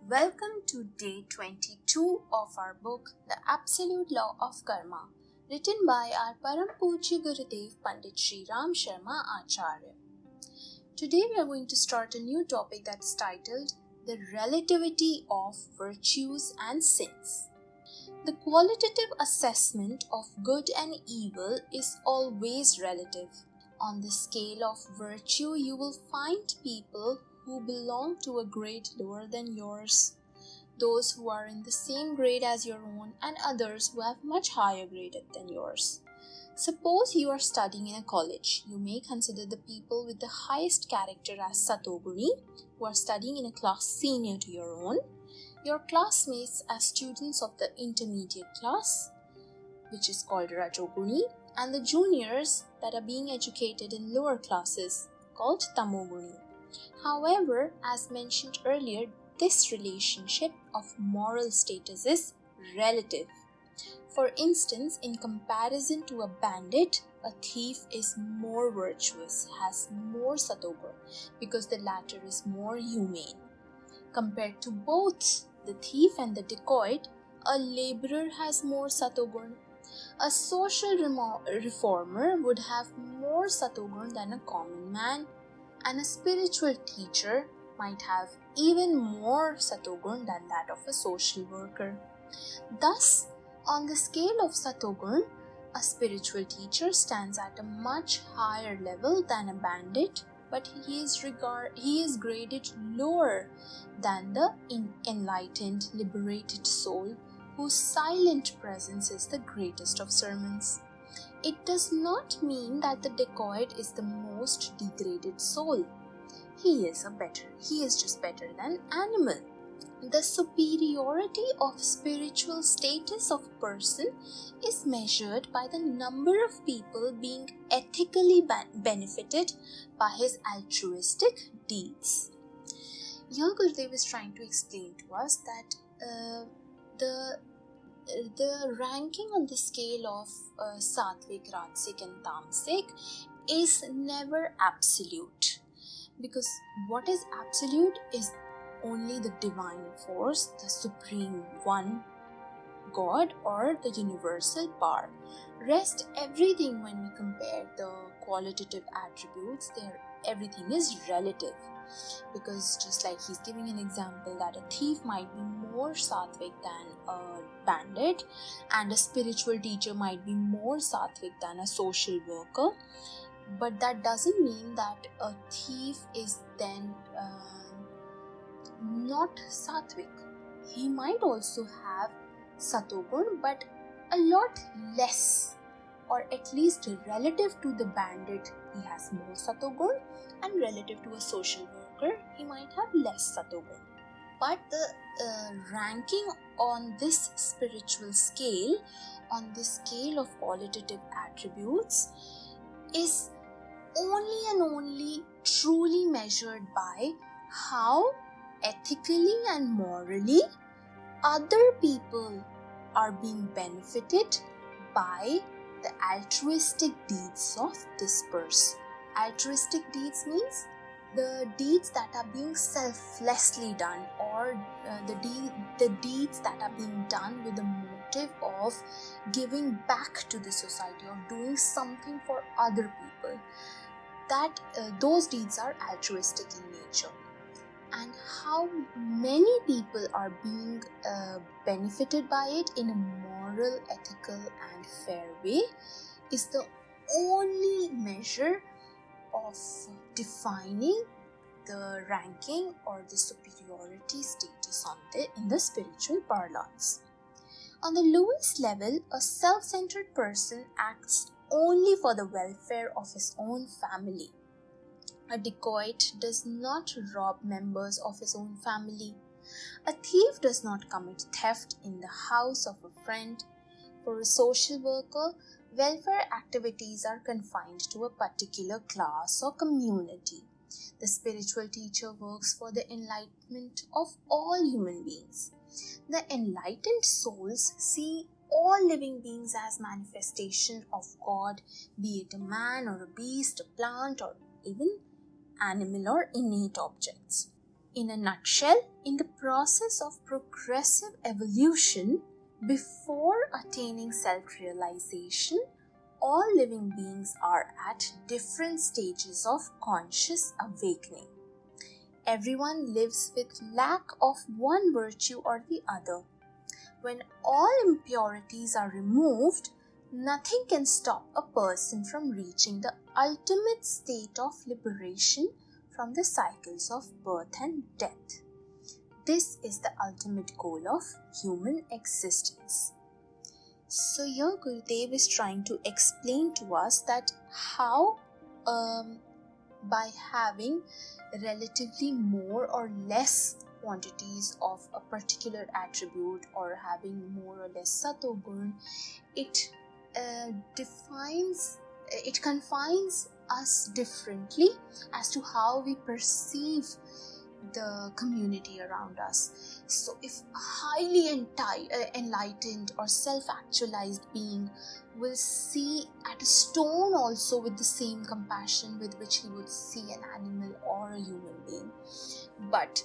Welcome to day 22 of our book, The Absolute Law of Karma, written by our Param Pujya Gurudev Pandit 𝗢𝐴. Today we are going to start a new topic that's titled The Relativity of Virtues and Sins. The qualitative assessment of good and evil is always relative. On the scale of virtue, you will find people who belong to a grade lower than yours, those who are in the same grade as your own, and others who have much higher grade than yours. Suppose you are studying in a college. You may consider the people with the highest character as Satoguni, who are studying in a class senior to your own, your classmates as students of the intermediate class, which is called Rajoguni, and the juniors that are being educated in lower classes, called Tamoguni. However, as mentioned earlier, this relationship of moral status is relative. For instance, in comparison to a bandit, a thief is more virtuous, has more satogun, because the latter is more humane. Compared to both the thief and the dacoit, a laborer has more satogun. A social reformer would have more satogun than a common man, and a spiritual teacher might have even more satogun than that of a social worker. Thus, on the scale of satogun, a spiritual teacher stands at a much higher level than a bandit, but he is graded lower than the enlightened, liberated soul whose silent presence is the greatest of sermons. It does not mean that the dacoit is the most degraded soul. He is just better than animal. The superiority of spiritual status of a person is measured by the number of people being ethically benefited by his altruistic deeds. Here Gurudev is trying to explain to us that the ranking on the scale of Sattvic, Rajasic and Tamasic is never absolute, because what is absolute is only the divine force, the supreme one, God, or the universal power. Rest everything, when we compare the qualitative attributes, everything is relative. Because just like he's giving an example that a thief might be more sattvic than a bandit, and a spiritual teacher might be more sattvic than a social worker, but that doesn't mean that a thief is then not sattvic. He might also have satogun, but a lot less, or at least relative to the bandit he has more satogun, and relative to a social worker he might have less satogun. But the ranking on this spiritual scale, on the scale of qualitative attributes, is only and only truly measured by how ethically and morally other people are being benefited by the altruistic deeds of this person. Altruistic deeds means the deeds that are being selflessly done, or the deeds that are being done with the motive of giving back to the society or doing something for other people. That those deeds are altruistic in nature. And how many people are being benefited by it in a moral, ethical and fair way is the only measure of defining the ranking or the superiority status in the spiritual parlance. On the lowest level, a self-centered person acts only for the welfare of his own family. A dacoit does not rob members of his own family. A thief does not commit theft in the house of a friend. For a social worker, welfare activities are confined to a particular class or community. The spiritual teacher works for the enlightenment of all human beings. The enlightened souls see all living beings as manifestation of God, be it a man or a beast, a plant, or even animal or innate objects. In a nutshell, in the process of progressive evolution, before attaining self-realization, all living beings are at different stages of conscious awakening. Everyone lives with lack of one virtue or the other. When all impurities are removed, nothing can stop a person from reaching the ultimate state of liberation from the cycles of birth and death. This is the ultimate goal of human existence. So here Gurudev is trying to explain to us that how by having relatively more or less quantities of a particular attribute or having more or less satogun, it confines us differently as to how we perceive the community around us. So if a highly enlightened or self-actualized being will see at a stone also with the same compassion with which he would see an animal or a human being, but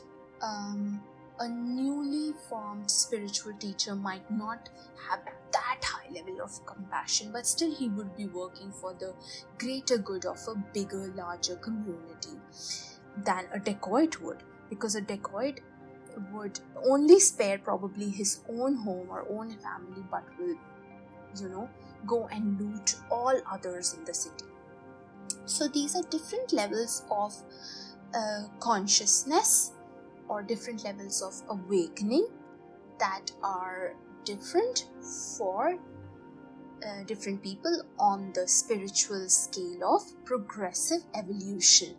a newly formed spiritual teacher might not have that high level of compassion, but still he would be working for the greater good of a bigger, larger community than a dacoit would, because a dacoit would only spare probably his own home or own family, but will, go and loot all others in the city. So these are different levels of consciousness or different levels of awakening that are different for different people on the spiritual scale of progressive evolution.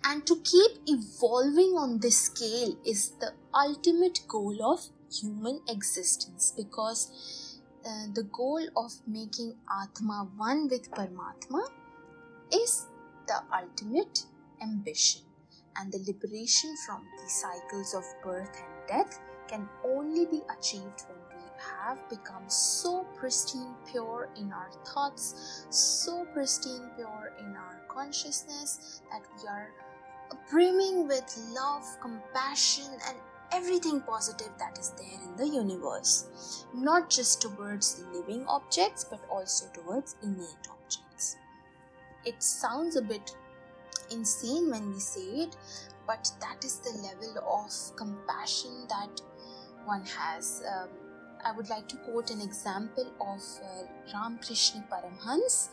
And to keep evolving on this scale is the ultimate goal of human existence, because the goal of making Atma one with Paramatma is the ultimate ambition. And the liberation from the cycles of birth and death can only be achieved when we have become so pristine pure in our thoughts, so pristine pure in our consciousness, that we are brimming with love, compassion, and everything positive that is there in the universe, not just towards living objects but also towards innate objects. It sounds a bit insane when we say it, but that is the level of compassion that one has. I would like to quote an example of Ramakrishna Paramhans,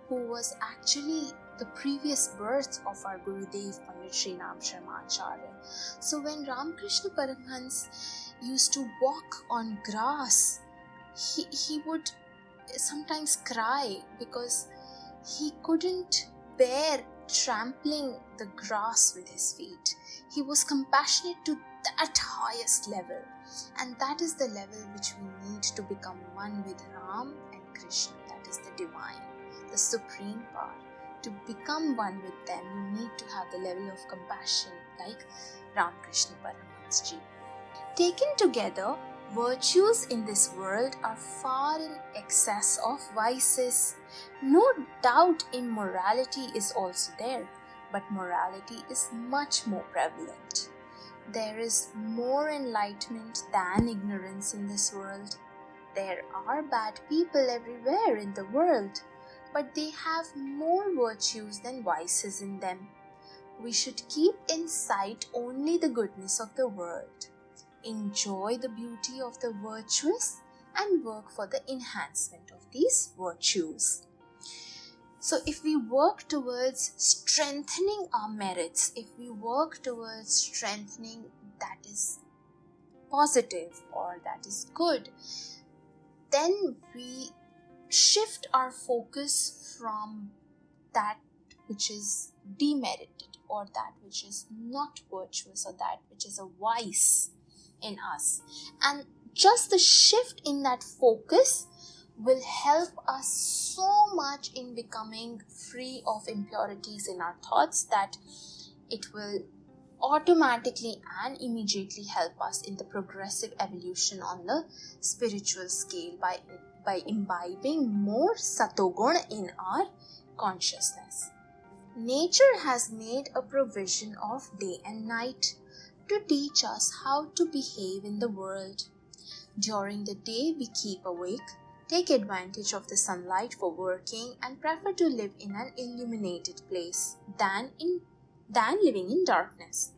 who was actually the previous birth of our Gurudev Pandit Sri Ram Sharma Acharya. So when Ramakrishna Paramhans used to walk on grass, he would sometimes cry because he couldn't bear trampling the grass with his feet. He was compassionate to that highest level, and that is the level which we need to become one with Ram and Krishna. That is the divine, the supreme power. To become one with them, you need to have the level of compassion like Ramakrishna Paramhans ji. Taken together, virtues in this world are far in excess of vices. No doubt immorality is also there, but morality is much more prevalent. There is more enlightenment than ignorance in this world. There are bad people everywhere in the world, but they have more virtues than vices in them. We should keep in sight only the goodness of the world, enjoy the beauty of the virtuous, and work for the enhancement of these virtues. So if we work towards strengthening our merits, if we work towards strengthening that is positive or that is good, then we shift our focus from that which is demerited or that which is not virtuous or that which is a vice in us. And just the shift in that focus will help us so much in becoming free of impurities in our thoughts that it will automatically and immediately help us in the progressive evolution on the spiritual scale by imbibing more satoguna in our consciousness. Nature has made a provision of day and night. to teach us how to behave in the world. During the day, we keep awake, take advantage of the sunlight for working, and prefer to live in an illuminated place than living in darkness.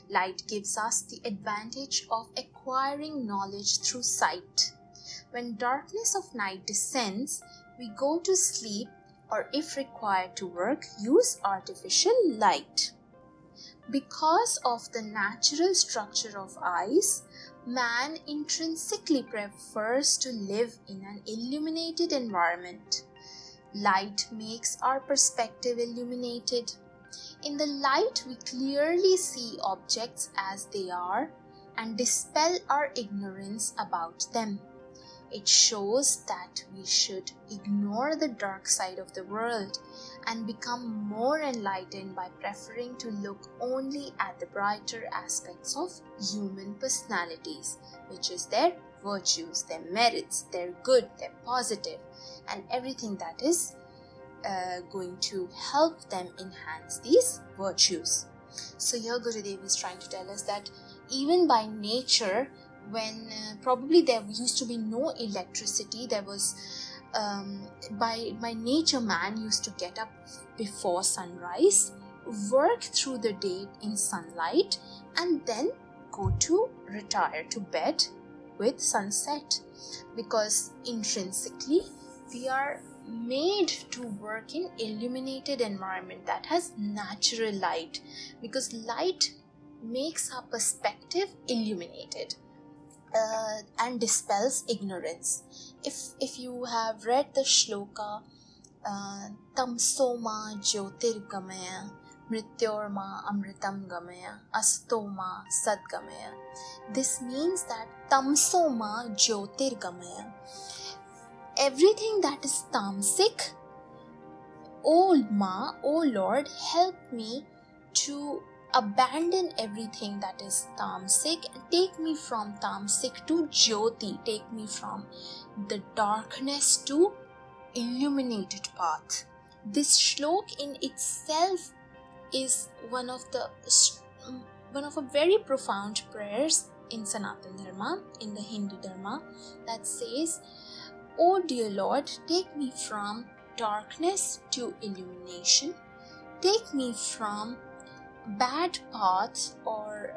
Light gives us the advantage of acquiring knowledge through sight. When darkness of night descends, we go to sleep, or if required to work, use artificial light. Because of the natural structure of eyes, man intrinsically prefers to live in an illuminated environment. Light makes our perspective illuminated. In the light, we clearly see objects as they are and dispel our ignorance about them. It shows that we should ignore the dark side of the world and become more enlightened by preferring to look only at the brighter aspects of human personalities, which is their virtues, their merits, their good, their positive, and everything that is going to help them enhance these virtues. So here Gurudev is trying to tell us that even by nature, when probably there used to be no electricity, there was by nature man used to get up before sunrise, work through the day in sunlight, and then retire to bed with sunset, because intrinsically we are made to work in illuminated environment that has natural light, because light makes our perspective illuminated and dispels ignorance. If you have read the shloka tamsoma jyotirgamaya mrityorma amritam gamaya astoma sadgamaya, this means that tamsoma jyotirgamaya, everything that is tamasic, O Lord, help me to abandon everything that is tamasic and take me from tamasic to jyoti, take me from the darkness to illuminated path. This shlok in itself is one of a very profound prayers in Sanatana Dharma, in the Hindu Dharma, that says, "O dear Lord, take me from darkness to illumination, take me from bad paths or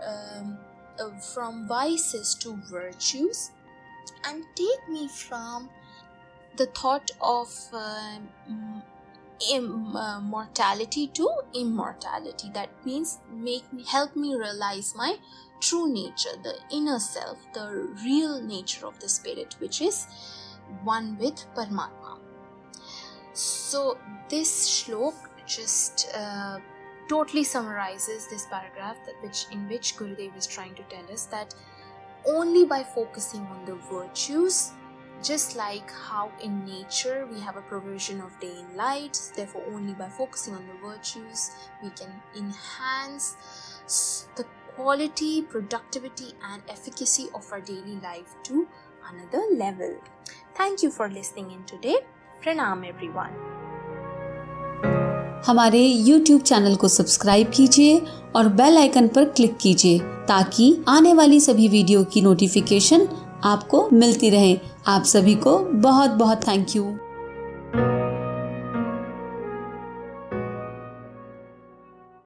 from vices to virtues, and take me from the thought of mortality to immortality." That means help me realize my true nature, the inner self, the real nature of the spirit, which is one with Paramatma. So this shlok just totally summarizes this paragraph in which Gurudev is trying to tell us that only by focusing on the virtues, just like how in nature we have a provision of day and light, therefore only by focusing on the virtues we can enhance the quality, productivity and efficacy of our daily life to another level. Thank you for listening in today. Pranam everyone. हमारे YouTube channel को subscribe कीजिए और bell icon पर click कीजिए ताकि आने वाली सभी वीडियो की नोटिफिकेशन आपको मिलती रहे। आप सभी को बहुत बहुत थैंक यू।